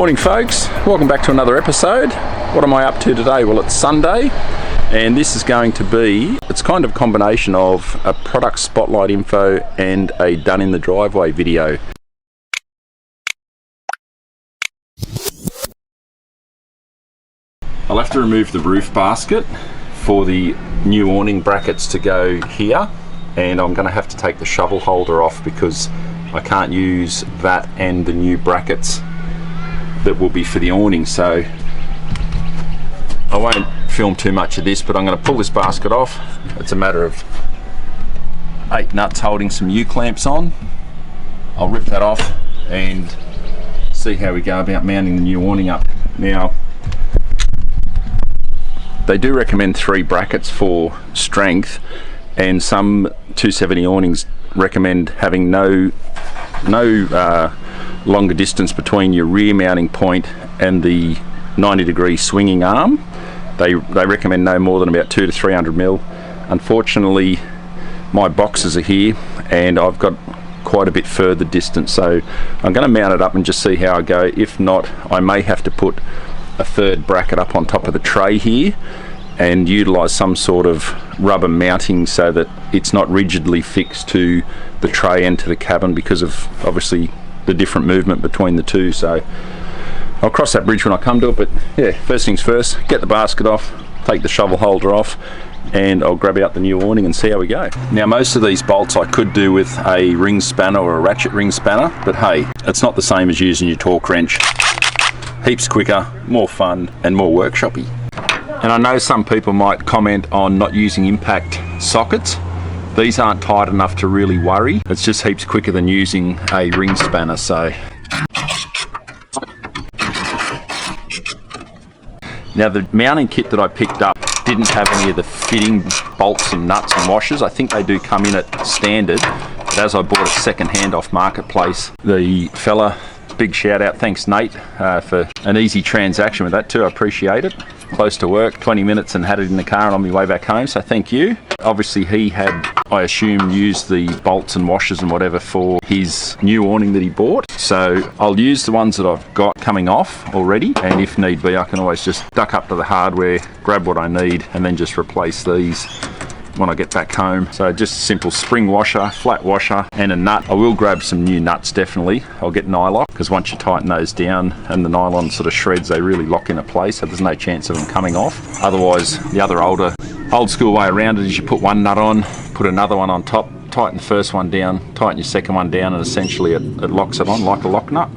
Morning folks, welcome back to another episode. What am I up to today? Well, it's Sunday and this is going to be, it's kind of a combination of a product spotlight info and a done in the driveway video. I'll have to remove the roof basket for the new awning brackets to go here, and I'm going to have to take the shovel holder off because I can't use that and the new brackets that will be for the awning. So I won't film too much of this, but I'm going to pull this basket off. It's a matter of 8 nuts holding some U-clamps on. I'll rip that off and see how we go about mounting the new awning up. Now, they do recommend 3 brackets for strength, and some 270 awnings recommend having no longer distance between your rear mounting point and the 90-degree swinging arm. They recommend no more than about 200 to 300 mil. Unfortunately, my boxes are here and I've got quite a bit further distance, so I'm going to mount it up and just see how I go. If not, I may have to put a 3rd bracket up on top of the tray here and utilize some sort of rubber mounting so that it's not rigidly fixed to the tray and to the cabin because of obviously the different movement between the two. So I'll cross that bridge when I come to it, but yeah, first things first, get the basket off, take the shovel holder off, and I'll grab out the new awning and see how we go. Now, most of these bolts I could do with a ring spanner or a ratchet ring spanner, but hey, it's not the same as using your torque wrench. Heaps quicker, more fun, and more workshoppy. And I know some people might comment on not using impact sockets. These aren't tight enough to really worry. It's just heaps quicker than using a ring spanner. So now, the mounting kit that I picked up didn't have any of the fitting bolts and nuts and washers. I think they do come in at standard, but as I bought a second hand off Marketplace, the fella, big shout out, thanks Nate, for an easy transaction with that too. I appreciate it. Close to work, 20 minutes and had it in the car and on my way back home, so thank you. Obviously he had, I assume, used the bolts and washers and whatever for his new awning that he bought. So I'll use the ones that I've got coming off already, and if need be I can always just duck up to the hardware, grab what I need, and then just replace these when I get back home. So just a simple spring washer, flat washer, and a nut. I will grab some new nuts, definitely. I'll get nylock, because once you tighten those down and the nylon sort of shreds, they really lock into place, so there's no chance of them coming off. Otherwise, the other old school way around it is you put one nut on, put another one on top, tighten the first one down, tighten your second one down, and essentially it locks it on like a lock nut.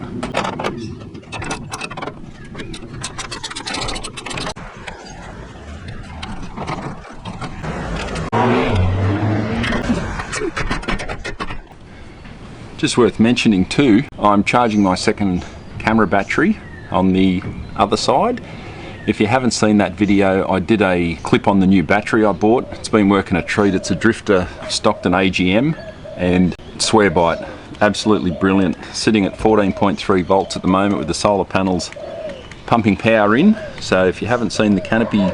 Just worth mentioning too, I'm charging my second camera battery on the other side. If you haven't seen that video, I did a clip on the new battery I bought. It's been working a treat. It's a Drifter Stockton AGM, and swear by it, absolutely brilliant. Sitting at 14.3 volts at the moment with the solar panels pumping power in. So if you haven't seen the canopy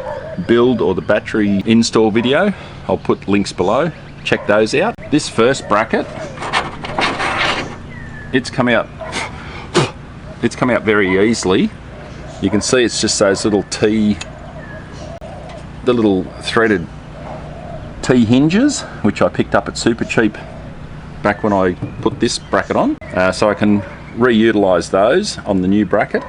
build or the battery install video, I'll put links below. Check those out. This first bracket, it's come out very easily. You can see it's just those little the little threaded T hinges, which I picked up at Super Cheap back when I put this bracket on. So I can reutilize those on the new bracket.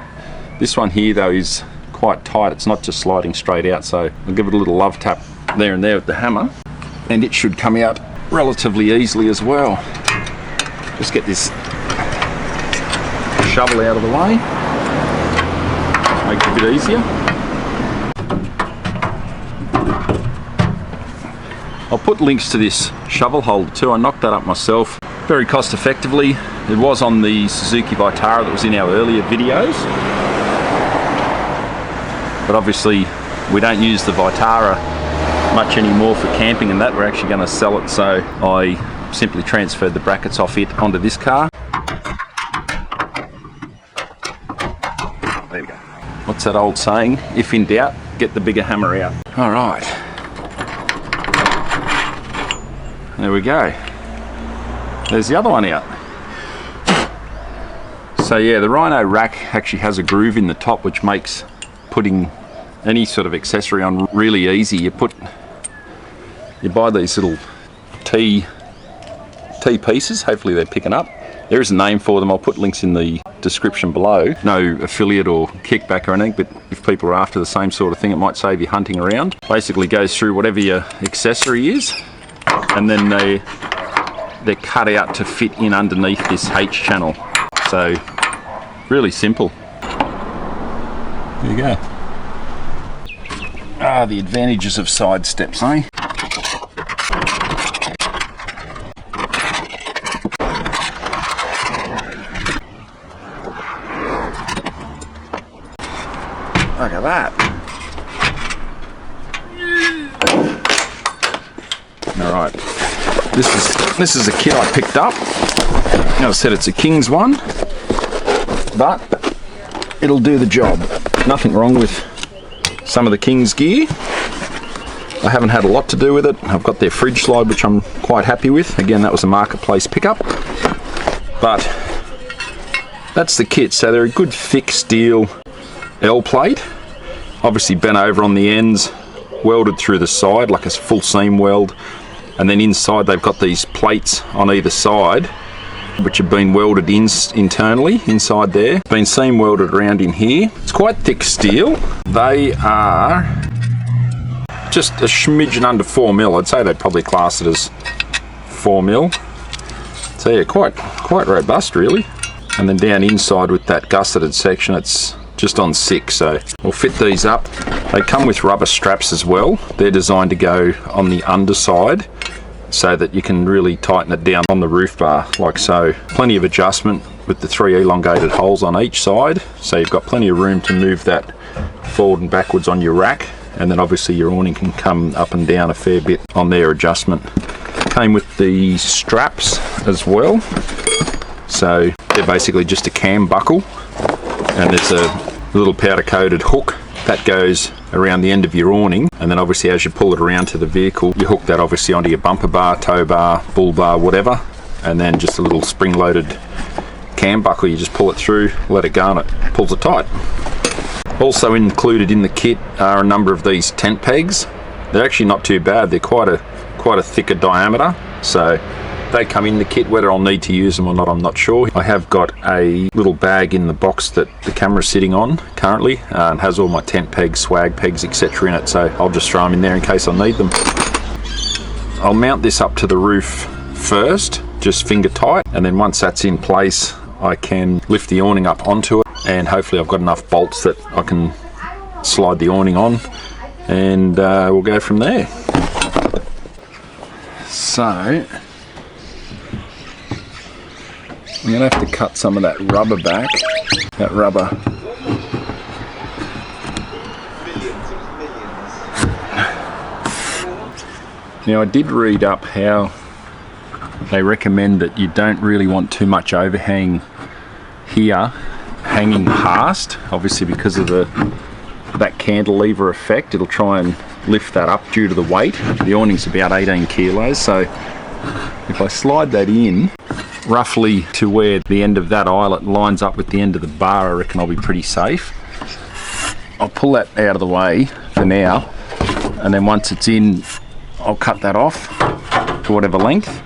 This one here though is quite tight. It's not just sliding straight out, so I'll give it a little love tap there and there with the hammer, and it should come out relatively easily as well. Just get this shovel out of the way, makes it a bit easier. I'll put links to this shovel holder too. I knocked that up myself very cost effectively. It was on the Suzuki Vitara that was in our earlier videos, but obviously we don't use the Vitara much anymore for camping and that. We're actually going to sell it, so I simply transferred the brackets off it onto this car. There we go. What's that old saying? If in doubt, get the bigger hammer out. All right. There we go. There's the other one out. So yeah, the Rhino rack actually has a groove in the top, which makes putting any sort of accessory on really easy. You buy these little T pieces, hopefully they're picking up. There is a name for them, I'll put links in the description below. No affiliate or kickback or anything, but if people are after the same sort of thing, it might save you hunting around. Basically goes through whatever your accessory is, and then they're cut out to fit in underneath this H channel. So really simple. There you go. Ah, the advantages of side steps, eh? Look at that. All right, this is a kit I picked up. As I said, it's a King's one, but it'll do the job. Nothing wrong with some of the King's gear. I haven't had a lot to do with it. I've got their fridge slide, which I'm quite happy with. Again, that was a marketplace pickup, but that's the kit. So they're a good thick steel L plate, obviously bent over on the ends, welded through the side like a full seam weld, and then inside they've got these plates on either side which have been welded internally inside there, been seam welded around in here. It's quite thick steel. They are just a smidgen under 4mm. I'd say they'd probably class it as 4mm. So yeah, quite robust really. And then down inside with that gusseted section, it's just on 6, so we'll fit these up. They come with rubber straps as well. They're designed to go on the underside so that you can really tighten it down on the roof bar like so. Plenty of adjustment with the 3 elongated holes on each side, so you've got plenty of room to move that forward and backwards on your rack, and then obviously your awning can come up and down a fair bit on their adjustment. Came with the straps as well, so they're basically just a cam buckle, and there's a little powder coated hook that goes around the end of your awning, and then obviously as you pull it around to the vehicle, you hook that obviously onto your bumper bar, tow bar, bull bar, whatever, and then just a little spring loaded cam buckle. You just pull it through, let it go, and it pulls it tight. Also included in the kit are a number of these tent pegs. They're actually not too bad. They're quite a thicker diameter, so they come in the kit. Whether I'll need to use them or not, I'm not sure. I have got a little bag in the box that the camera's sitting on currently, and has all my tent pegs, swag pegs, etc. in it, so I'll just throw them in there in case I need them. I'll mount this up to the roof first, just finger tight, and then once that's in place, I can lift the awning up onto it, and hopefully I've got enough bolts that I can slide the awning on, and we'll go from there. So I'm going to have to cut some of that rubber back, that rubber. Now I did read up how they recommend that you don't really want too much overhang here, hanging past, obviously because of that cantilever effect. It'll try and lift that up due to the weight. The awning's about 18 kilos, so if I slide that in roughly to where the end of that eyelet lines up with the end of the bar, I reckon I'll be pretty safe. I'll pull that out of the way for now, and then once it's in, I'll cut that off to whatever length.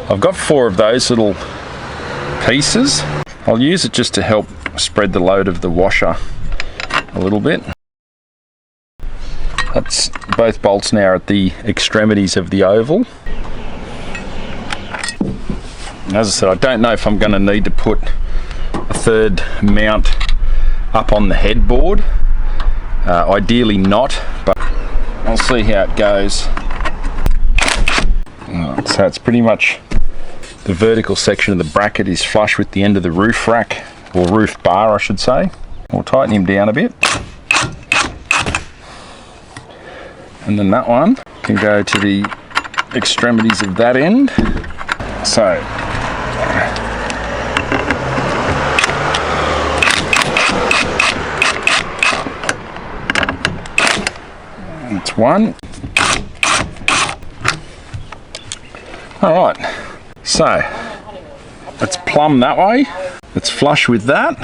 I've got 4 of those little pieces. I'll use it just to help spread the load of the washer a little bit. That's both bolts now at the extremities of the oval. As I said, I don't know if I'm going to need to put a third mount up on the headboard. Ideally not, but I'll see how it goes. So it's pretty much the vertical section of the bracket is flush with the end of the roof rack, or roof bar I should say. We'll tighten him down a bit. And then that one can go to the extremities of that end. So That's one. Alright, so it's plumb that way. It's flush with that.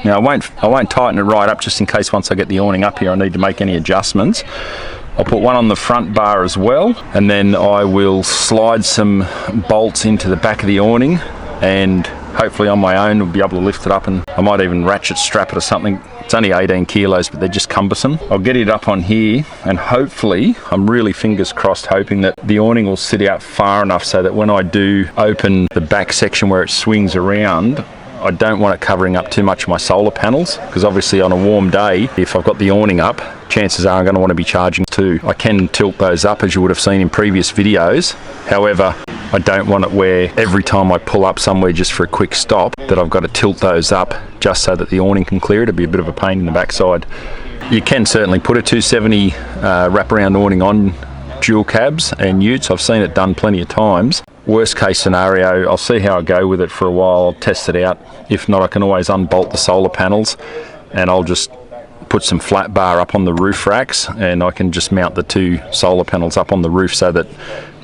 Now I won't tighten it right up just in case once I get the awning up here I need to make any adjustments. I'll put one on the front bar as well, and then I will slide some bolts into the back of the awning, and hopefully on my own we'll be able to lift it up, and I might even ratchet strap it or something. It's only 18 kilos, but they're just cumbersome. I'll get it up on here, and hopefully, I'm really fingers crossed hoping that the awning will sit out far enough so that when I do open the back section where it swings around, I don't want it covering up too much of my solar panels, because obviously on a warm day, if I've got the awning up, chances are I'm going to want to be charging too. I can tilt those up as you would have seen in previous videos. However, I don't want it where every time I pull up somewhere just for a quick stop that I've got to tilt those up just so that the awning can clear. It'd be a bit of a pain in the backside. You can certainly put a 270 wraparound awning on dual cabs and utes. I've seen it done plenty of times. Worst case scenario, I'll see how I go with it for a while. I'll test it out. If not, I can always unbolt the solar panels, and I'll just put some flat bar up on the roof racks, and I can just mount the two solar panels up on the roof so that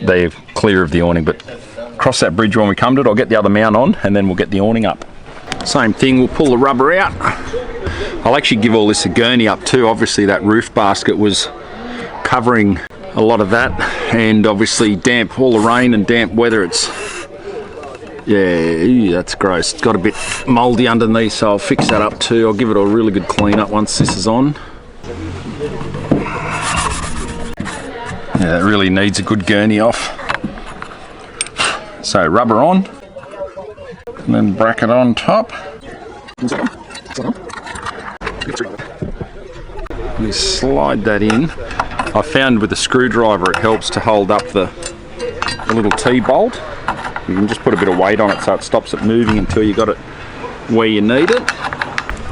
they're clear of the awning. But cross that bridge when we come to it. I'll get the other mount on, and then we'll get the awning up. Same thing, we'll pull the rubber out. I'll actually give all this a gurney up too. Obviously that roof basket was covering a lot of that, and obviously damp, all the rain and damp weather, it's, yeah, that's gross. It's got a bit mouldy underneath, so I'll fix that up too. I'll give it a really good clean up once this is on. Yeah, it really needs a good gurney off. So rubber on, and then bracket on top. We slide that in. I found with a screwdriver it helps to hold up the little T-bolt. You can just put a bit of weight on it so it stops it moving until you got it where you need it.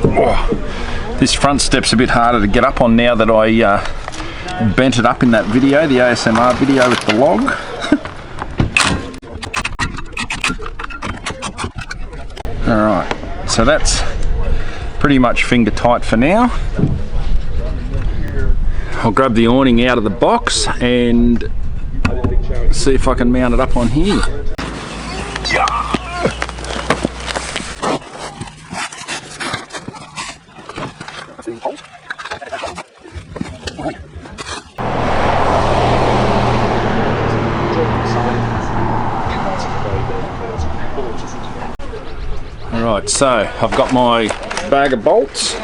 Oh, this front step's a bit harder to get up on now that I bent it up in that video, the ASMR video with the log. Alright, so that's pretty much finger tight for now. I'll grab the awning out of the box and see if I can mount it up on here. Alright, so I've got my bag of bolts.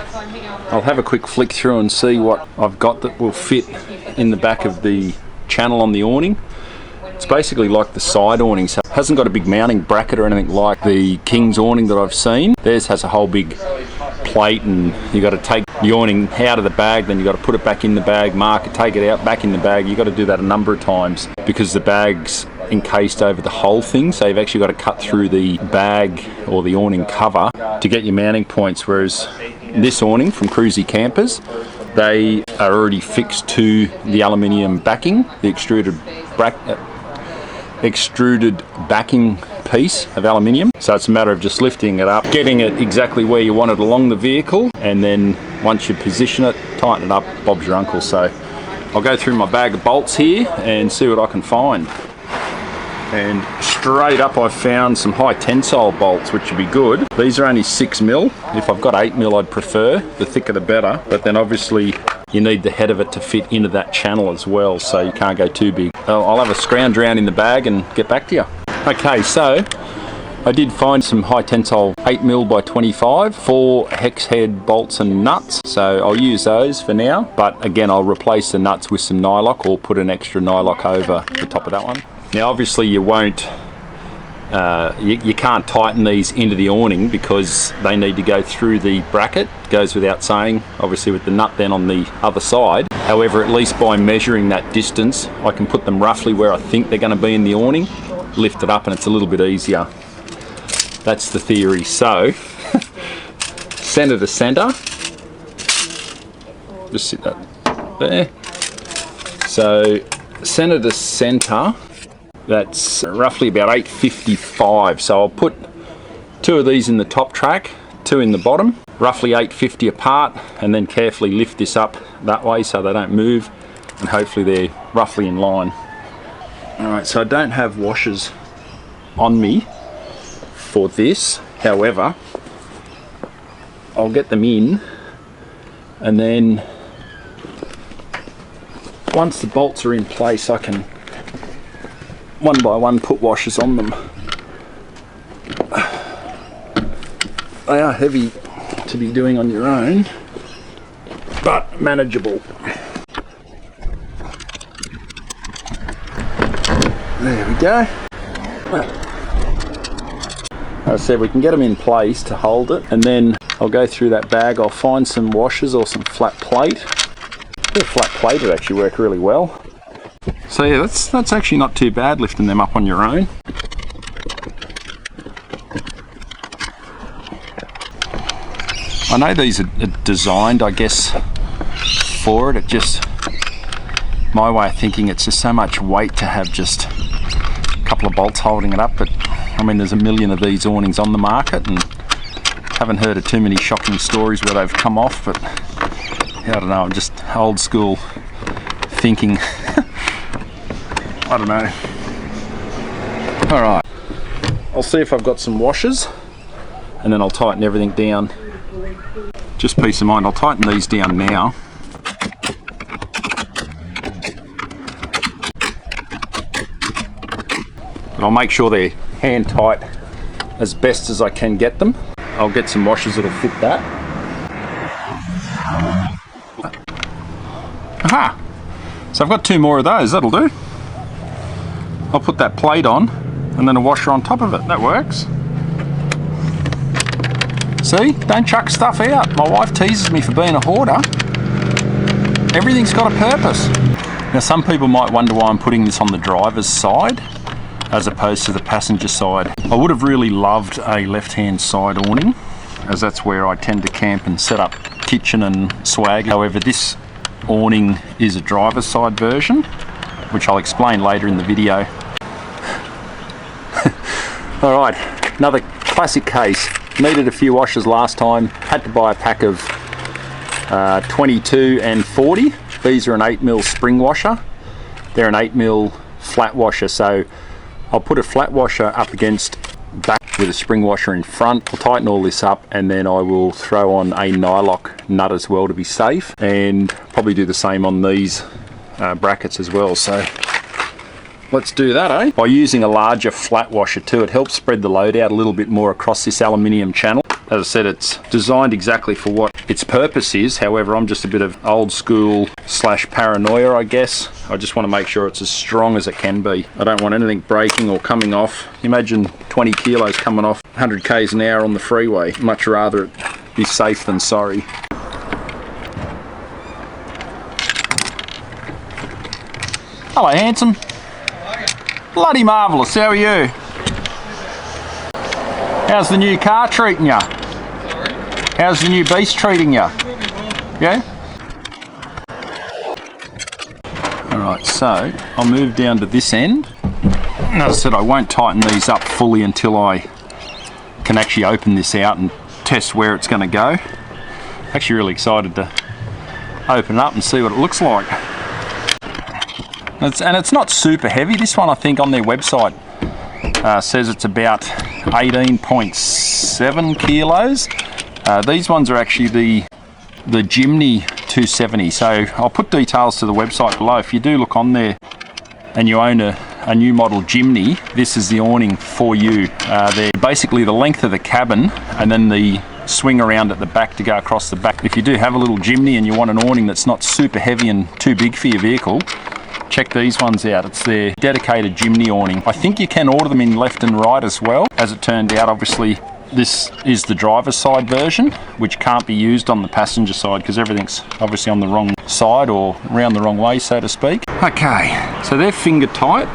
I'll have a quick flick through and see what I've got that will fit in the back of the channel on the awning. It's basically like the side awning, so it hasn't got a big mounting bracket or anything like the King's awning that I've seen. Theirs has a whole big plate, and you got to take the awning out of the bag, then you got to put it back in the bag, mark it, take it out, back in the bag. You got to do that a number of times because the bag's encased over the whole thing, so you've actually got to cut through the bag or the awning cover to get your mounting points, whereas this awning from Cruizy Campers, they are already fixed to the aluminium backing, the extruded backing piece of aluminium. So it's a matter of just lifting it up, getting it exactly where you want it along the vehicle, and then once you position it, tighten it up, Bob's your uncle. So I'll go through my bag of bolts here and see what I can find. And straight up I've found some high tensile bolts, which would be good. These are only 6mm. If I've got 8mm I'd prefer, the thicker the better, but then obviously you need the head of it to fit into that channel as well, so you can't go too big. I'll have a scrounge around in the bag and get back to you. Okay, so I did find some high tensile 8mm by 25, 4 hex head bolts and nuts, so I'll use those for now, but again I'll replace the nuts with some nylock or put an extra nylock over the top of that one. Now obviously you won't, you can't tighten these into the awning because they need to go through the bracket. It goes without saying, obviously with the nut then on the other side. However, at least by measuring that distance, I can put them roughly where I think they're going to be in the awning, lift it up, and it's a little bit easier. That's the theory. So, center to center, just sit that there. So, center to center, that's roughly about 855. So I'll put 2 of these in the top track, 2 in the bottom, roughly 850 apart, and then carefully lift this up that way so they don't move. and hopefully they're roughly in line. Alright, so I don't have washers on me for this, however I'll get them in, and then once the bolts are in place I can one by one put washers on them. They are heavy to be doing on your own, but manageable. There we go. As I said, we can get them in place to hold it, and then I'll go through that bag, I'll find some washers or some flat plate. A flat plate would actually work really well. So yeah, that's actually not too bad, lifting them up on your own. I know these are designed, I guess, for it. It just, my way of thinking, it's just so much weight to have just a couple of bolts holding it up. But I mean, there's a million of these awnings on the market, and haven't heard of too many shocking stories where they've come off. But yeah, I don't know, I'm just old school thinking. I don't know. Alright, I'll see if I've got some washers, and then I'll tighten everything down. Just peace of mind, I'll tighten these down now. But I'll make sure they're hand tight as best as I can get them. I'll get some washers that'll fit that. Aha! So I've got two more of those, that'll do. I'll put that plate on and then a washer on top of it. That works. See? Don't chuck stuff out. My wife teases me for being a hoarder. Everything's got a purpose. Now some people might wonder why I'm putting this on the driver's side as opposed to the passenger side. I would have really loved a left-hand side awning, as that's where I tend to camp and set up kitchen and swag. However, this awning is a driver's side version, which I'll explain later in the video. Alright, another classic case. Needed a few washers last time, had to buy a pack of 22 and 40. These are an 8mm spring washer. They're an 8mm flat washer, so I'll put a flat washer up against back with a spring washer in front. I'll tighten all this up, and then I will throw on a nylock nut as well to be safe, and probably do the same on these brackets as well. So let's do that, eh? By using a larger flat washer too, it helps spread the load out a little bit more across this aluminium channel. As I said, it's designed exactly for what its purpose is. However, I'm just a bit of old school / paranoia, I guess. I just want to make sure it's as strong as it can be. I don't want anything breaking or coming off. Imagine 20 kilos coming off 100 k's an hour on the freeway. Much rather it be safe than sorry. Hello, handsome. Bloody marvellous, how are you? How's the new car treating you? How's the new beast treating you? Yeah? Alright, so I'll move down to this end. As I said, I won't tighten these up fully until I can actually open this out and test where it's going to go. Actually really excited to open it up and see what it looks like. And it's not super heavy. This one, I think, on their website says it's about 18.7 kilos. These ones are actually the Jimny 270. So I'll put details to the website below. If you do look on there and you own a new model Jimny, this is the awning for you. They're basically the length of the cabin, and then the swing around at the back to go across the back. If you do have a little Jimny and you want an awning that's not super heavy and too big for your vehicle, check these ones out. It's their dedicated Jimny awning. I think you can order them in left and right as well. As it turned out, obviously this is the driver's side version, which can't be used on the passenger side because everything's obviously on the wrong side or around the wrong way, so to speak. Okay, so they're finger tight.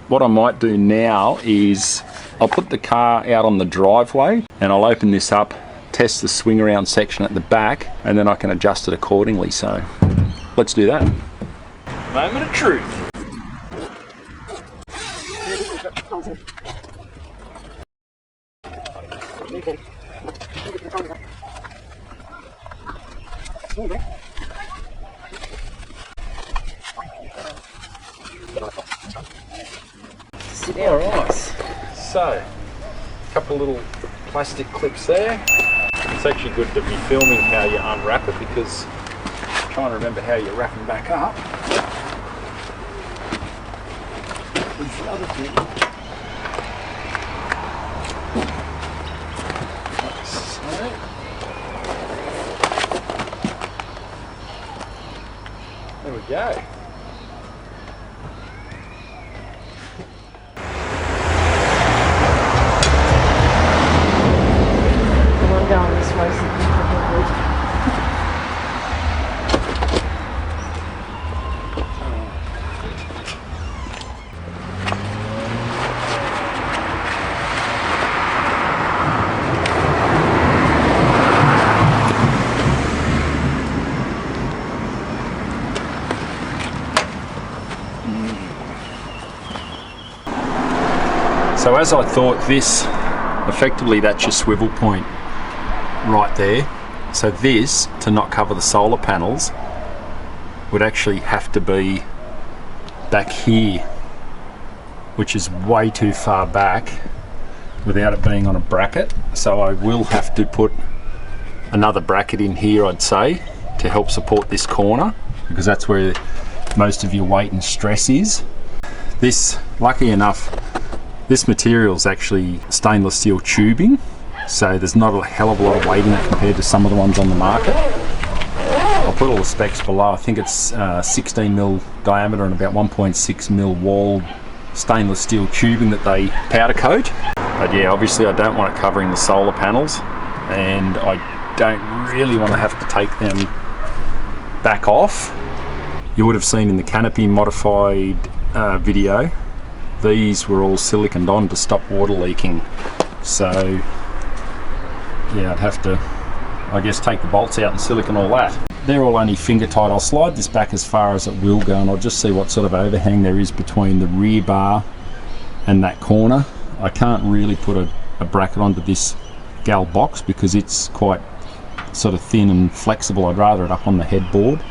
What I might do now is I'll put the car out on the driveway and I'll open this up, test the swing around section at the back, and then I can adjust it accordingly. So let's do that. Moment of truth. Alright, so a couple little plastic clips there. It's actually good to be filming how you unwrap it because I'm trying to remember how you wrap them back up. There's the other thing. Like so. There we go. Going this way so you can So as I thought, this effectively that's your swivel point right there. So this, to not cover the solar panels, would actually have to be back here, which is way too far back without it being on a bracket. So I will have to put another bracket in here, I'd say, to help support this corner, because that's where most of your weight and stress is. This, lucky enough, this material is actually stainless steel tubing, so there's not a hell of a lot of weight in it compared to some of the ones on the market. I'll put all the specs below. I think it's 16mm diameter and about 1.6mm walled stainless steel tubing that they powder coat. But yeah, obviously I don't want it covering the solar panels, and I don't really want to have to take them back off. You would have seen in the canopy modified video, these were all siliconed on to stop water leaking. So yeah, I'd have to, I guess, take the bolts out and silicon all that. They're all only finger tight. I'll slide this back as far as it will go, and I'll just see what sort of overhang there is between the rear bar and that corner. I can't really put a bracket onto this gal box because it's quite sort of thin and flexible. I'd rather it up on the headboard,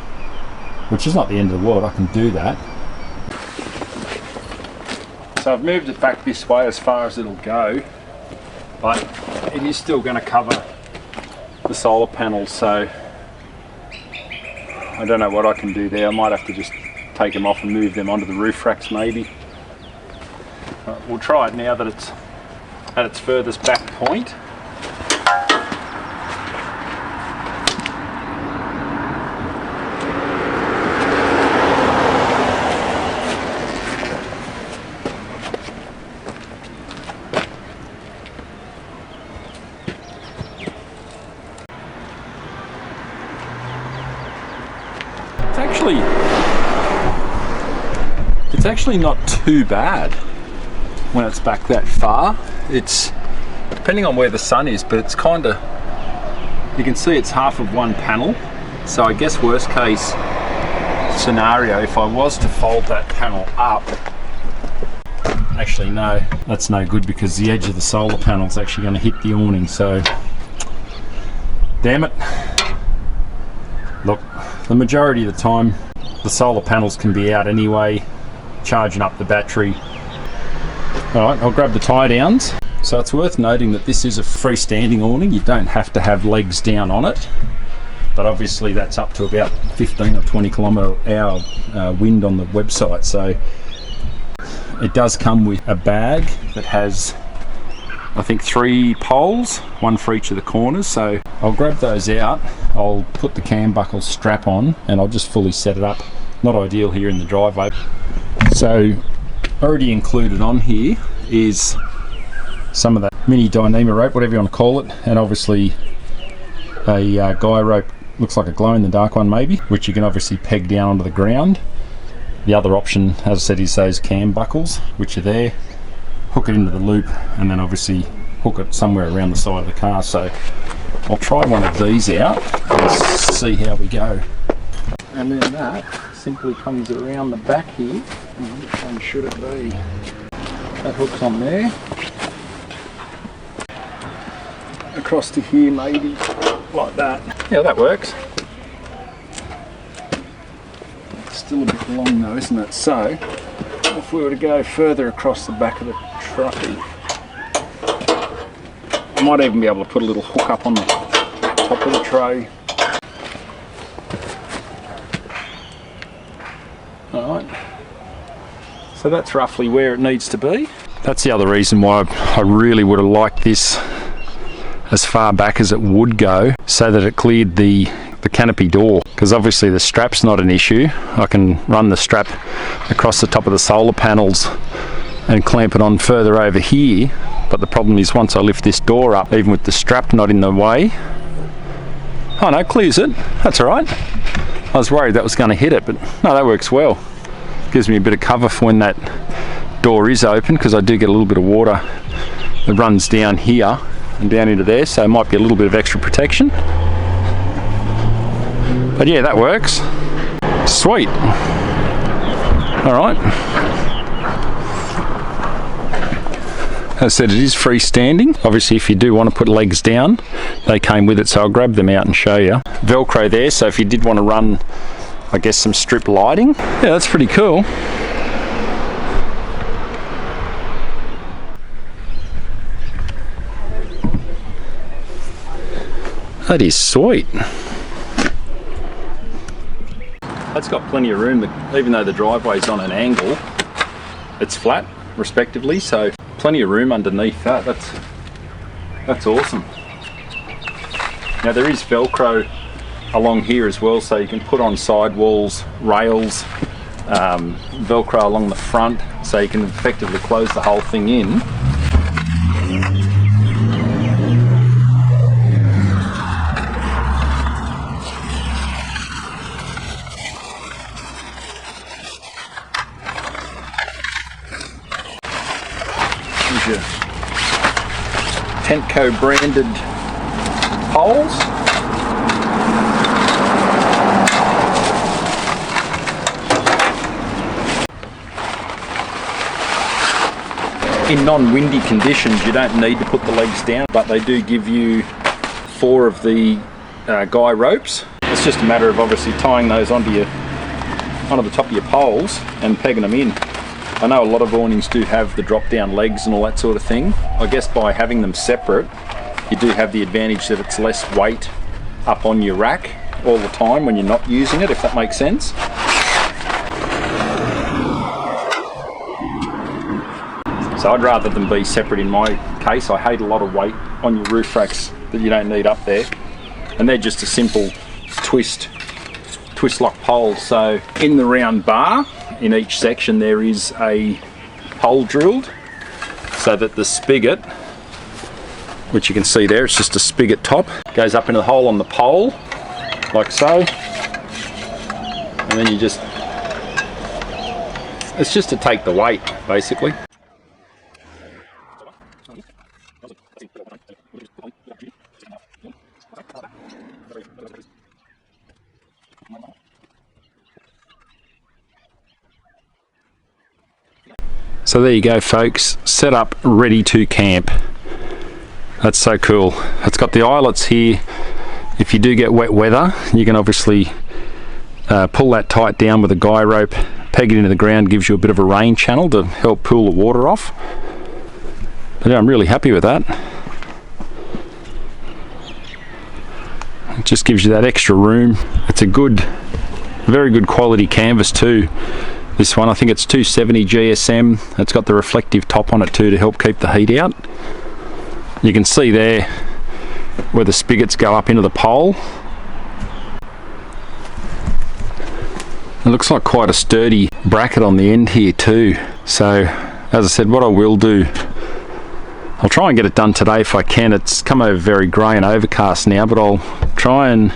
which is not the end of the world. I can do that. So I've moved it back this way as far as it'll go, but it is still going to cover the solar panels, so I don't know what I can do there. I might have to just take them off and move them onto the roof racks maybe. We'll try it now that it's at its furthest back point. It's actually not too bad when it's back that far. It's depending on where the sun is, but it's kind of, you can see it's half of one panel. So I guess worst case scenario, if I was to fold that panel up, actually no, that's no good because the edge of the solar panel is actually going to hit the awning. So damn it. Look, the majority of the time the solar panels can be out anyway, charging up the battery. Alright, I'll grab the tie downs. So it's worth noting that this is a freestanding awning. You don't have to have legs down on it, but obviously that's up to about 15 or 20 km/h wind on the website. So it does come with a bag that has, I think, 3 poles, one for each of the corners. So I'll grab those out, I'll put the cam buckle strap on, and I'll just fully set it up. Not ideal here in the driveway. So already included on here is some of that mini Dyneema rope, whatever you want to call it, and obviously a guy rope, looks like a glow-in-the-dark one maybe, which you can obviously peg down onto the ground. The other option, as I said, is those cam buckles, which are there. Hook it into the loop and then obviously hook it somewhere around the side of the car. So I'll try one of these out and see how we go. And then that simply comes around the back here. Which one should it be? That hook's on there. Across to here maybe, like that. Yeah, that works. It's still a bit long though, isn't it? So If we were to go further across the back of the tray, I might even be able to put a little hook up on the top of the tray. Alright, so that's roughly where it needs to be. That's the other reason why I really would have liked this as far back as it would go, so that it cleared the canopy door, because obviously the strap's not an issue. I can run the strap across the top of the solar panels and clamp it on further over here, but the problem is once I lift this door up, even with the strap not in the way, oh no, clears it, that's alright. I was worried that was going to hit it, but no, that works well. Gives me a bit of cover for when that door is open, because I do get a little bit of water that runs down here and down into there, so it might be a little bit of extra protection. But yeah, that works. Sweet. Alright. As I said, it is freestanding. Obviously, if you do want to put legs down, they came with it, so I'll grab them out and show you. Velcro there, so if you did want to run, I guess, some strip lighting. Yeah, that's pretty cool. That is sweet. That's got plenty of room, even though the driveway's on an angle, it's flat, respectively, so plenty of room underneath that. That's awesome. Now there is Velcro along here as well, so you can put on sidewalls, rails, Velcro along the front, so you can effectively close the whole thing in. Here's your Tentco branded poles. In non-windy conditions you don't need to put the legs down, but they do give you 4 of the guy ropes. It's just a matter of obviously tying those onto the top of your poles and pegging them in. I know a lot of awnings do have the drop down legs and all that sort of thing. I guess by having them separate, you do have the advantage that it's less weight up on your rack all the time when you're not using it, if that makes sense. So I'd rather them be separate in my case. I hate a lot of weight on your roof racks that you don't need up there. And they're just a simple twist lock pole. So in the round bar, in each section there is a hole drilled so that the spigot, which you can see there, it's just a spigot top, goes up into the hole on the pole, like so. And then you just, it's just to take the weight, basically. So there you go, folks, set up, ready to camp. That's so cool. It's got the eyelets here. If you do get wet weather, you can obviously pull that tight down with a guy rope, peg it into the ground, gives you a bit of a rain channel to help pull the water off. But yeah, I'm really happy with that. It just gives you that extra room. It's a good, very good quality canvas too. This one, I think it's 270 GSM. It's got the reflective top on it too to help keep the heat out. You can see there where the spigots go up into the pole. It looks like quite a sturdy bracket on the end here too. So, as I said, what I will do, I'll try and get it done today if I can. It's come over very grey and overcast now, but I'll try and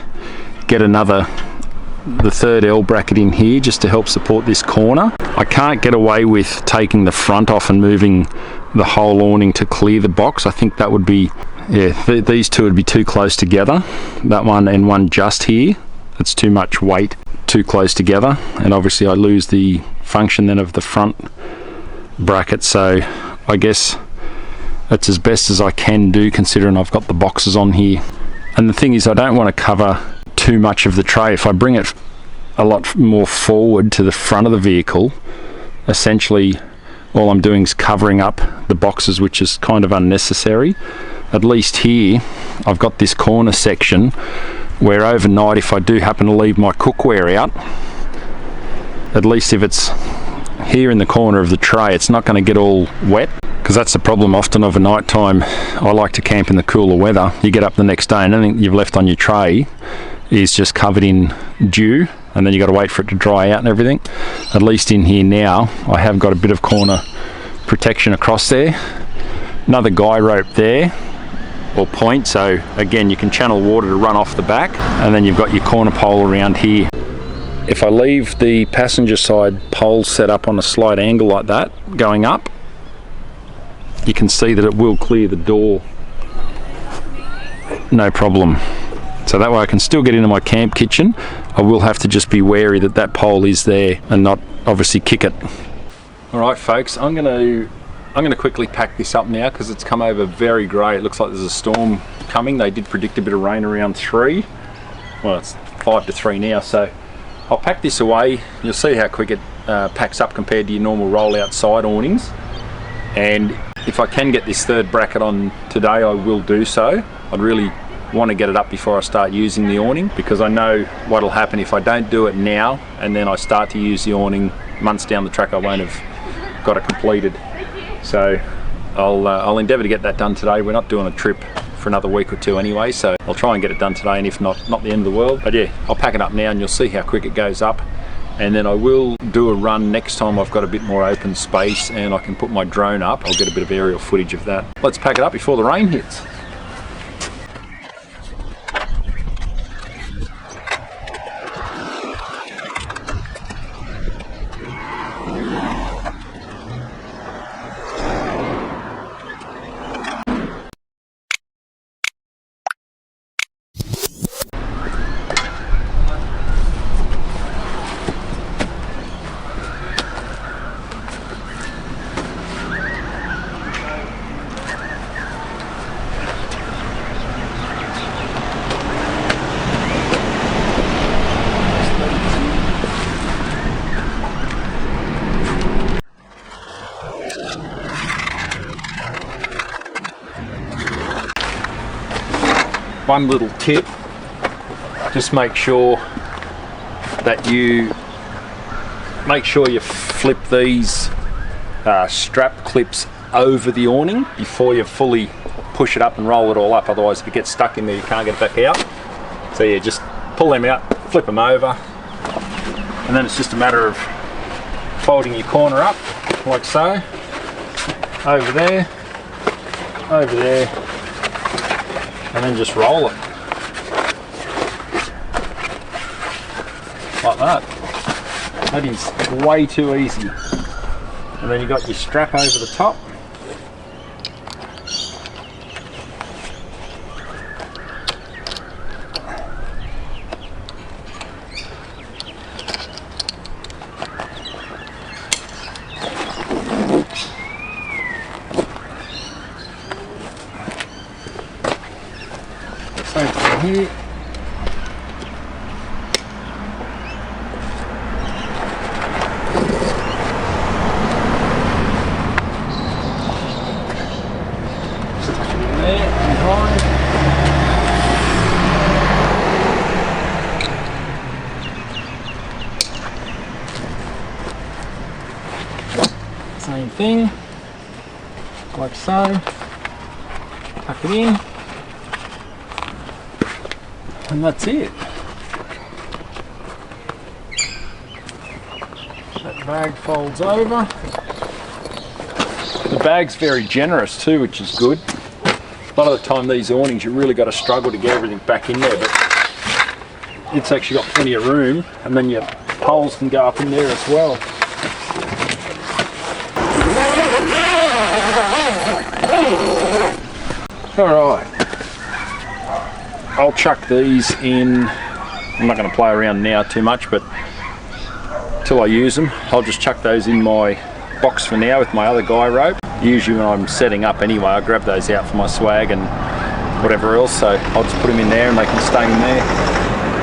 get the third L bracket in here just to help support this corner. I can't get away with taking the front off and moving the whole awning to clear the box. I think that would be, yeah, these two would be too close together. That one and one just here, it's too much weight too close together, and obviously I lose the function then of the front bracket. So I guess that's as best as I can do considering I've got the boxes on here. And the thing is, I don't want to cover too much of the tray. If I bring it a lot more forward to the front of the vehicle, essentially all I'm doing is covering up the boxes, which is kind of unnecessary. At least here I've got this corner section where overnight, if I do happen to leave my cookware out, at least if it's here in the corner of the tray, it's not going to get all wet, because that's the problem often of a night time. I like to camp in the cooler weather. You get up the next day and anything you've left on your tray is just covered in dew, and then you got to wait for it to dry out and everything. At least in here now I have got a bit of corner protection across there, another guy rope there or point, so again you can channel water to run off the back, and then you've got your corner pole around here. If I leave the passenger side pole set up on a slight angle like that going up, you can see that it will clear the door no problem. So that way I can still get into my camp kitchen. I will have to just be wary that that pole is there and not obviously kick it. Alright folks, I'm gonna quickly pack this up now because it's come over very grey. It looks like there's a storm coming. They did predict a bit of rain around 3. Well, it's 5 to 3 now, so I'll pack this away. You'll see how quick it packs up compared to your normal roll-out side awnings. And if I can get this third bracket on today, I will do so. I'd really want to get it up before I start using the awning, because I know what'll happen if I don't do it now and then I start to use the awning months down the track. I won't have got it completed. So I'll endeavour to get that done today. We're not doing a trip for another week or 2 anyway, so I'll try and get it done today, and if not the end of the world. But yeah, I'll pack it up now and you'll see how quick it goes up, and then I will do a run next time I've got a bit more open space and I can put my drone up. I'll get a bit of aerial footage of that. Let's pack it up before the rain hits. One little tip, just make sure you flip these strap clips over the awning before you fully push it up and roll it all up, otherwise if it gets stuck in there you can't get it back out. So yeah, just pull them out, flip them over, and then it's just a matter of folding your corner up like so, over there, and then just roll it like that. That is way too easy. And then you got your strap over the top. Same thing here. Stuck it in there behind. Same thing, like so. Tuck it in. And that's it. That bag folds over. The bag's very generous too, which is good. A lot of the time these awnings you really got to struggle to get everything back in there, but it's actually got plenty of room, and then your poles can go up in there as well. Alright. I'll chuck these in. I'm not going to play around now too much, but till I use them, I'll just chuck those in my box for now with my other guy rope. Usually when I'm setting up anyway, I grab those out for my swag and whatever else, so I'll just put them in there and they can stay in there.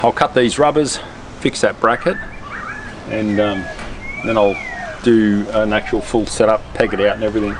I'll cut these rubbers, fix that bracket, and then I'll do an actual full setup, peg it out and everything.